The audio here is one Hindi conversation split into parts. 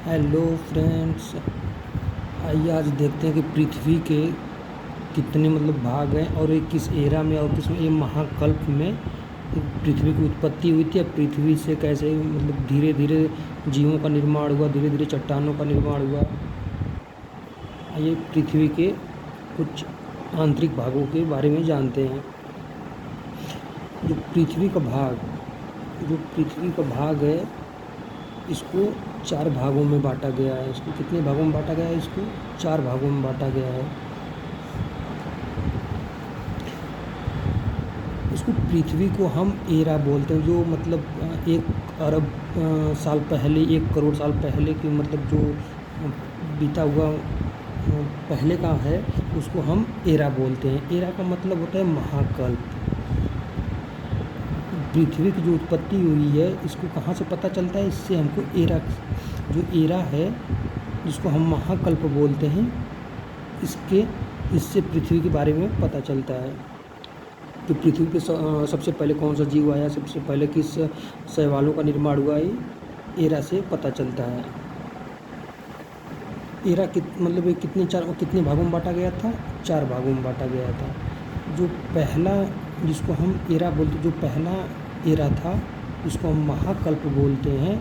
Hello friends. आइए आज देखते हैं कि पृथ्वी के कितने भाग हैं और ये किस एरा में और किस में ये महाकल्प में पृथ्वी की उत्पत्ति हुई थी। अब पृथ्वी से कैसे धीरे धीरे जीवों का निर्माण हुआ, धीरे धीरे चट्टानों का निर्माण हुआ। आइए पृथ्वी के कुछ आंतरिक भागों के बारे में जानते हैं। जो पृथ्वी का भाग है इसको 4 भागों में बांटा गया है। इसको कितने भागों में बांटा गया है? इसको 4 भागों में बांटा गया है। इसको पृथ्वी को हम एरा बोलते हैं, जो 1 अरब साल पहले, 1 करोड़ साल पहले की जो बीता हुआ पहले का है उसको हम एरा बोलते हैं। एरा का मतलब होता है महाकल्प। पृथ्वी की जो उत्पत्ति हुई है इसको कहाँ से पता चलता है? इससे हमको एरा है जिसको हम महाकल्प बोलते हैं, इससे पृथ्वी के बारे में पता चलता है कि पृथ्वी पे सबसे पहले कौन सा जीव आया, सबसे पहले किस शैवालों का निर्माण हुआ, ये एरा से पता चलता है। एरा कितने भागों में बांटा गया था? 4 भागों में बांटा गया था। जो पहला, जिसको हम एरा बोलते, जो पहला एरा था इसको हम महाकल्प बोलते हैं।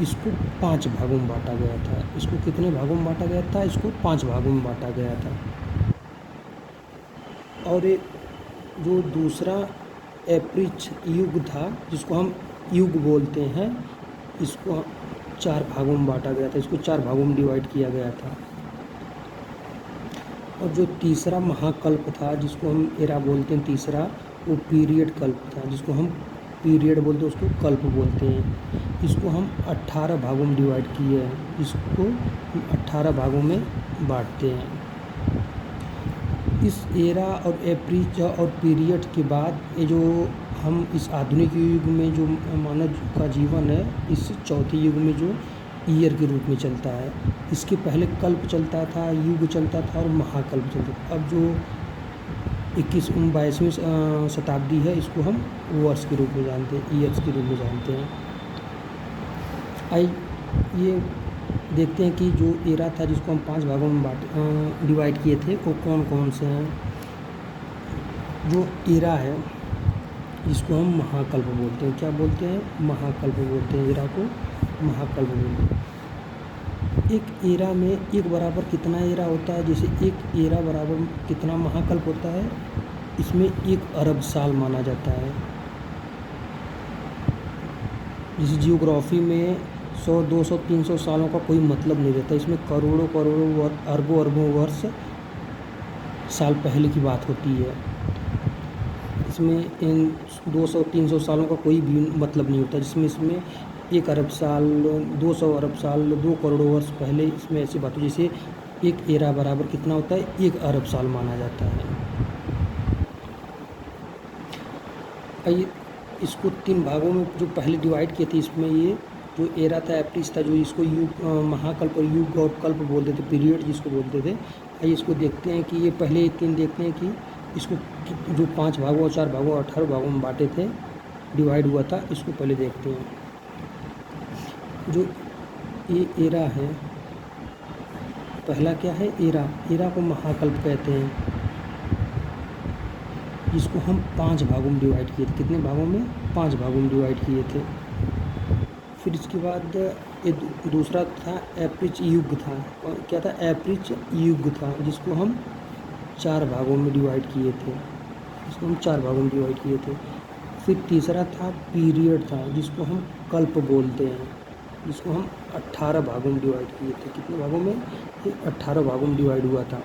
इसको 5 भागों में बांटा गया था। इसको कितने भागों में बांटा गया था? इसको 5 भागों में बांटा गया था। और ये जो दूसरा एपरिच युग था जिसको हम युग बोलते हैं, इसको 4 भागों में बांटा गया था। इसको 4 भागों में डिवाइड किया गया था। और जो तीसरा महाकल्प था जिसको हम एरा बोलते हैं, तीसरा वो पीरियड कल्प था, जिसको हम पीरियड बोलते हैं, उसको कल्प बोलते हैं। इसको हम 18 भागों में डिवाइड किए हैं। इसको हम 18 भागों में बांटते हैं। इस एरा और एपरिच और पीरियड के बाद ये जो हम इस आधुनिक युग में जो मानव का जीवन है, इस चौथे युग में जो ईयर के रूप में चलता है। इसके पहले कल्प चलता था, युग चलता था और महाकल्प चलता था। अब जो 22वीं शताब्दी है इसको हम वर्ष के रूप में जानते हैं, ईयर्स के रूप में जानते हैं। ये देखते हैं कि जो एरा था जिसको हम 5 भागों में डिवाइड किए थे वो कौन कौन से हैं। जो एरा है जिसको हम महाकल्प बोलते हैं, क्या बोलते हैं? महाकल्प बोलते हैं। एरा को महाकल्प बोलते हैं। एक एरा में एक बराबर कितना एरा होता है? जैसे एक एरा बराबर कितना महाकल्प होता है? इसमें 1 अरब साल माना जाता है। जैसे जियोग्राफी में 100, 200, 300 सालों का कोई मतलब नहीं रहता। इसमें करोड़ों करोड़ों अरबों अरबों वर्ष साल पहले की बात होती है। इसमें इन 200-300 सालों का कोई भी मतलब नहीं होता, जिसमें इसमें 1 अरब साल, 200 अरब साल, 2 करोड़ वर्ष पहले इसमें ऐसी बात होती है। जैसे एक एरा बराबर कितना होता है? 1 अरब साल माना जाता है। आइए इसको 3 भागों में जो पहले डिवाइड किए थे, इसमें ये जो एरा था, एपरिच था, जो इसको युग, महाकल्प और युग और कल्प बोलते थे, पीरियड जिसको बोलते थे। आइए इसको देखते हैं कि ये पहले 3 देखते हैं कि इसको जो 5 भागों और 4 भागों 18 भागों में बांटे थे, डिवाइड हुआ था, इसको पहले देखते हैं। जो ये एरा है, पहला क्या है? एरा। एरा को महाकल्प कहते हैं, जिसको हम 5 भागों में डिवाइड किए थे। कितने भागों में? 5 भागों में डिवाइड किए थे। फिर इसके बाद ये दूसरा था एपरिच युग था। क्या था? एपरिच युग था, जिसको हम 4 भागों में डिवाइड किए थे। इसको हम 4 भागों में डिवाइड किए थे। फिर तीसरा था पीरियड था, जिसको हम कल्प बोलते हैं, जिसको हम 18 भागों में डिवाइड किए थे। कितने भागों में? ये 18 भागों में डिवाइड हुआ था।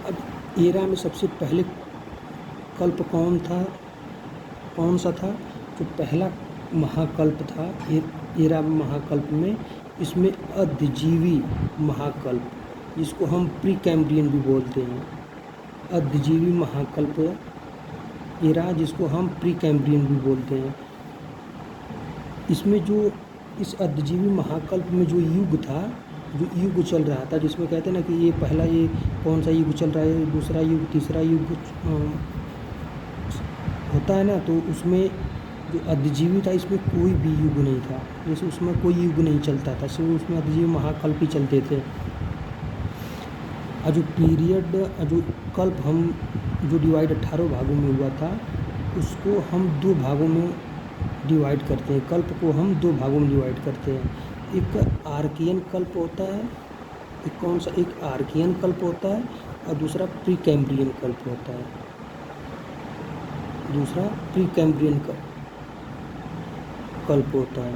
अब एरा में सबसे पहले कल्प कौन सा था? जो पहला महाकल्प था एरा महाकल्प में, इसमें अद्यजीवी महाकल्प, जिसको हम प्री कैम्ब्रियन भी बोलते हैं। अद्यजीवी महाकल्प एरा, जिसको हम प्री कैम्ब्रियन भी बोलते हैं। इसमें जो इस अद्यजीवी महाकल्प में जो युग था, जो युग चल रहा था, जिसमें कहते हैं ना कि ये पहला, ये कौन सा युग चल रहा है, दूसरा युग, तीसरा युग होता है ना, तो उसमें जो आदिजीवी था इसमें कोई भी युग नहीं था, जैसे उसमें कोई युग नहीं चलता था, सिर्फ उसमें आदिजीवी महाकल्प ही चलते थे। और जो पीरियड जो कल्प हम जो डिवाइड 18 भागों में हुआ था उसको हम 2 भागों में डिवाइड करते हैं। कल्प को हम 2 भागों में डिवाइड करते हैं। एक आर्कियन कल्प होता है, एक कौन सा, एक आर्कियन कल्प होता है और दूसरा प्री कैम्ब्रियन कल्प होता है। दूसरा प्री कैम्ब्रियन कल्प होता है।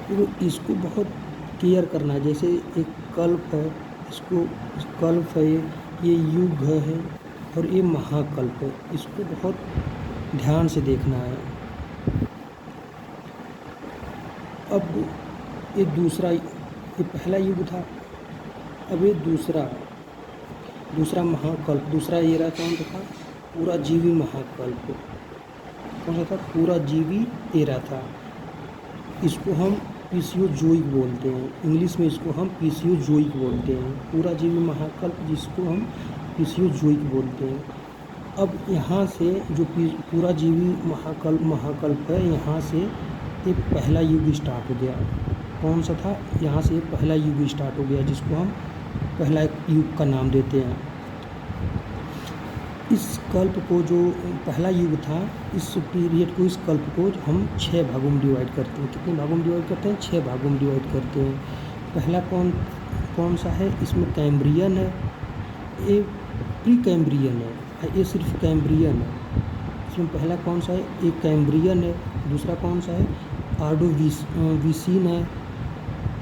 तो इसको बहुत केयर करना है। जैसे एक कल्प है, इसको कल्प है, ये युग है और ये महाकल्प है, इसको बहुत ध्यान से देखना है। अब ये दूसरा, ये पहला युग था, अब ये दूसरा महाकल्प, दूसरा एरा कौन सा था, पूरा जीवी महाकल्प। कौन सा था, पूरा जीवी एरा था। इसको हम पीसियोजोइक बोलते हैं, इंग्लिश में इसको हम पीसियोजोइक बोलते हैं। पूरा जीवी महाकल्प जिसको हम पीसियोजोइक बोलते हैं। अब यहाँ से जो पूरा जीवी महाकल्प है, यहाँ से एक पहला युग स्टार्ट हो गया। कौन सा था, यहाँ से पहला युग स्टार्ट हो गया जिसको हम पहला युग का नाम देते हैं। इस कल्प को जो पहला युग था, इस पीरियड को, इस कल्प को हम 6 भागों में डिवाइड करते हैं। कितने भागों में डिवाइड करते हैं, 6 भागों में डिवाइड करते हैं। पहला कौन सा है, इसमें कैम्ब्रियन है, ये प्री कैम्ब्रियन है, ये सिर्फ कैम्ब्रियन है। इसमें पहला कौन सा है, एक कैम्ब्रियन है। दूसरा कौन सा है, आर्डोविसीन है।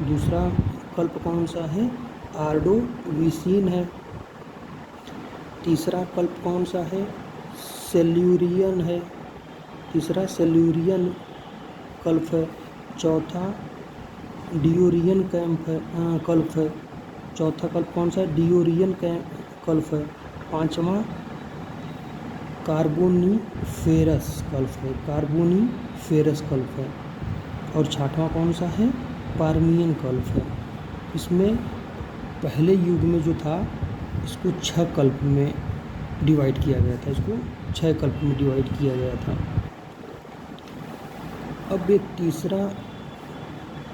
दूसरा कल्प कौन सा है, आर्डोविसीन है। तीसरा कल्प कौन सा है, सेल्यूरियन है। तीसरा सेल्यूरियन कल्प है। चौथा डियोरियन कल्प है। चौथा कल्प कौन सा है, डियोरियन कल्प है। पांचवा कार्बोनीफेरस कल्प है, कार्बोनीफेरस कल्प है। और छठवां कौन सा है, पार्मियन कल्प है। इसमें पहले युग में जो था इसको 6 कल्प में डिवाइड किया गया था, इसको 6 कल्प में डिवाइड किया गया था। अब एक तीसरा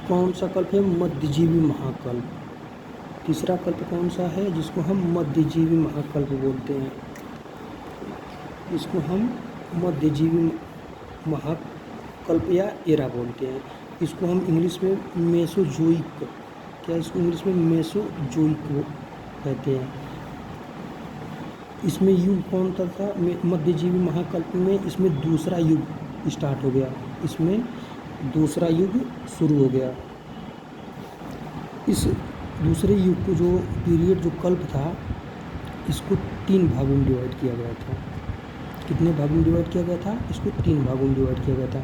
कौन सा कल्प है, मध्यजीवी महाकल्प। तीसरा कल्प कौन सा है, जिसको हम मध्यजीवी महाकल्प बोलते हैं। इसको हम मध्यजीवी महाकल्प या एरा बोलते हैं। इसको हम इंग्लिश में मेसोजोइक, क्या इसको इंग्लिश में मेसोजोइक कहते हैं। इसमें युग कौन सा था, मध्यजीवी महाकल्प में इसमें दूसरा युग स्टार्ट हो गया, इसमें दूसरा युग शुरू हो गया। इस दूसरे युग को जो पीरियड जो कल्प था इसको 3 भागों में डिवाइड किया गया था। कितने भागों में डिवाइड किया गया था, इसको 3 भागों में डिवाइड किया गया था।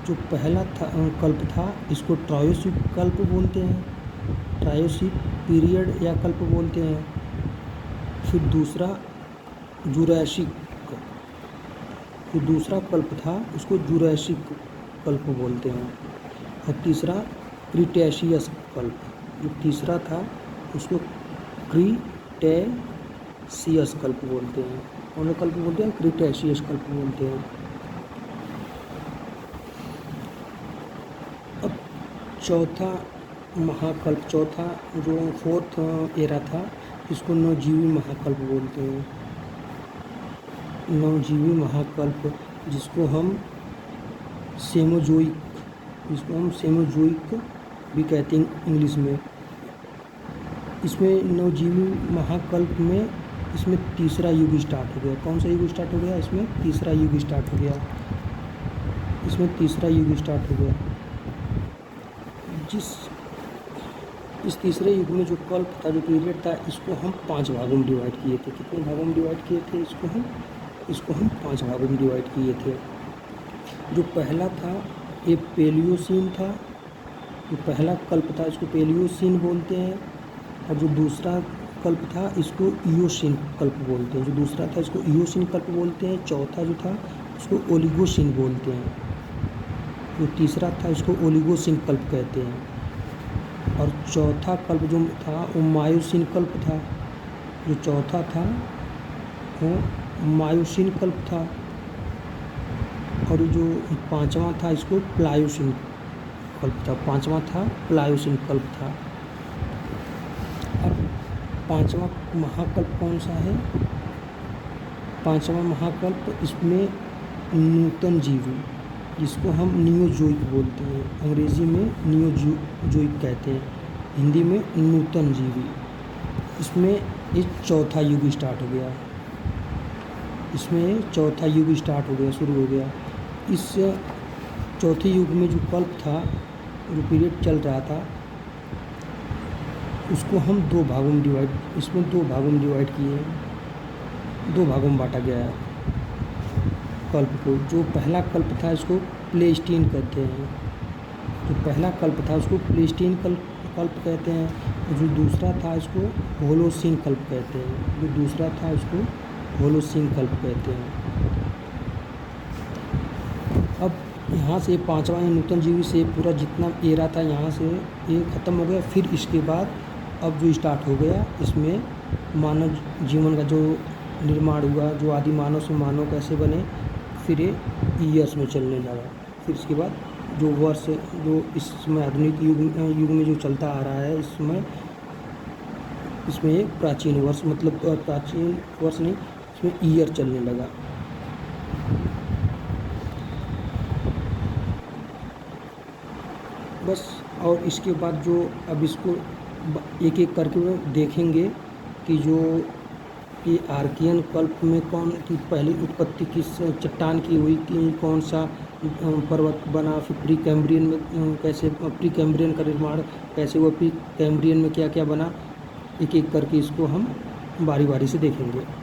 जो पहला कल्प था इसको ट्रायोसिक कल्प बोलते हैं, ट्रायोसिक पीरियड या कल्प बोलते हैं। फिर दूसरा जुरैसिक, जो दूसरा कल्प था उसको जुरैसिक कल्प बोलते हैं। और तीसरा क्रिटेशियस कल्प, जो तीसरा था उसको क्रिटेशियस कल्प बोलते हैं। कौन सा कल्प बोलते हैं, क्रिटेशियस कल्प बोलते हैं। अब चौथा महाकल्प, चौथा जो 4th एरा था इसको नवजीवी महाकल्प बोलते हैं। नवजीवी महाकल्प जिसको हम सेमोजोइक भी कहते हैं इंग्लिश में। इसमें नवजीवी महाकल्प में इसमें तीसरा युग स्टार्ट हो गया। कौन सा युग स्टार्ट हो गया, इसमें तीसरा युग स्टार्ट हो गया। इसमें तीसरा युग स्टार्ट हो गया। इस तीसरे युग में जो कल्प था, जो पीरियड था, इसको हम 5 भागों में डिवाइड किए थे। कितने भागों में डिवाइड किए थे, इसको हम 5 भागों में डिवाइड किए थे। जो पहला था ये पेलियोसीन था, जो पहला कल्प था इसको पेलियोसीन बोलते हैं। और जो दूसरा कल्प था इसको इयोसीन कल्प बोलते हैं। जो दूसरा था इसको इयोसीन कल्प बोलते हैं। चौथा जो था उसको ओलिगोसीन बोलते हैं। जो तीसरा था इसको ओलिगोसीन कल्प कहते हैं। और चौथा कल्प जो था वो मायोसीन कल्प था। जो चौथा था वो मायोसीन कल्प था। और जो पांचवा था इसको प्लायोसिन कल्प था, पांचवा था प्लायोसिन कल्प था। अब पांचवा महाकल्प कौन सा है? पांचवा महाकल्प, इसमें नूतन जीवी, जिसको हम नियोजोइक बोलते हैं, अंग्रेजी में नियोजोइक कहते हैं, हिंदी में नूतन जीवी। इसमें एक चौथा युग स्टार्ट हो गया, इसमें चौथा युग स्टार्ट हो गया, शुरू हो गया। इस चौथे युग में जो कल्प था, जो पीरियड चल रहा था, उसको हम दो भागों में डिवाइड किए हैं, दो भागों में बांटा गया है कल्प को। जो पहला कल्प था इसको प्लेस्टीन कहते हैं, जो पहला कल्प था उसको प्लेस्टीन कल्प कहते हैं। और जो दूसरा था इसको होलोसीन कल्प कहते हैं, जो दूसरा था उसको होलोसीन कल्प कहते हैं। अब यहाँ से पांचवा नूतन जीवी से पूरा जितना एरा था यहाँ से ये ख़त्म हो गया। फिर इसके बाद अब जो स्टार्ट हो गया, इसमें मानव जीवन का जो निर्माण हुआ, जो आदि मानव से मानव कैसे बने, फिर ये ईयर्स में चलने लगा। फिर इसके बाद जो वर्ष, जो इस समय आधुनिक युग में जो चलता आ रहा है, इसमें एक प्राचीन वर्ष, मतलब प्राचीन वर्ष नहीं, इसमें ईयर चलने लगा। बस। और इसके बाद जो अब इसको एक एक करके देखेंगे कि जो ये आर्कियन कल्प में कौन की पहली उत्पत्ति किस चट्टान की हुई, कि कौन सा पर्वत बना, फिर प्री कैम्ब्रियन में कैसे, प्री कैम्ब्रियन का निर्माण कैसे हुआ, प्री कैम्ब्रियन में क्या क्या बना, एक एक करके इसको हम बारी बारी से देखेंगे।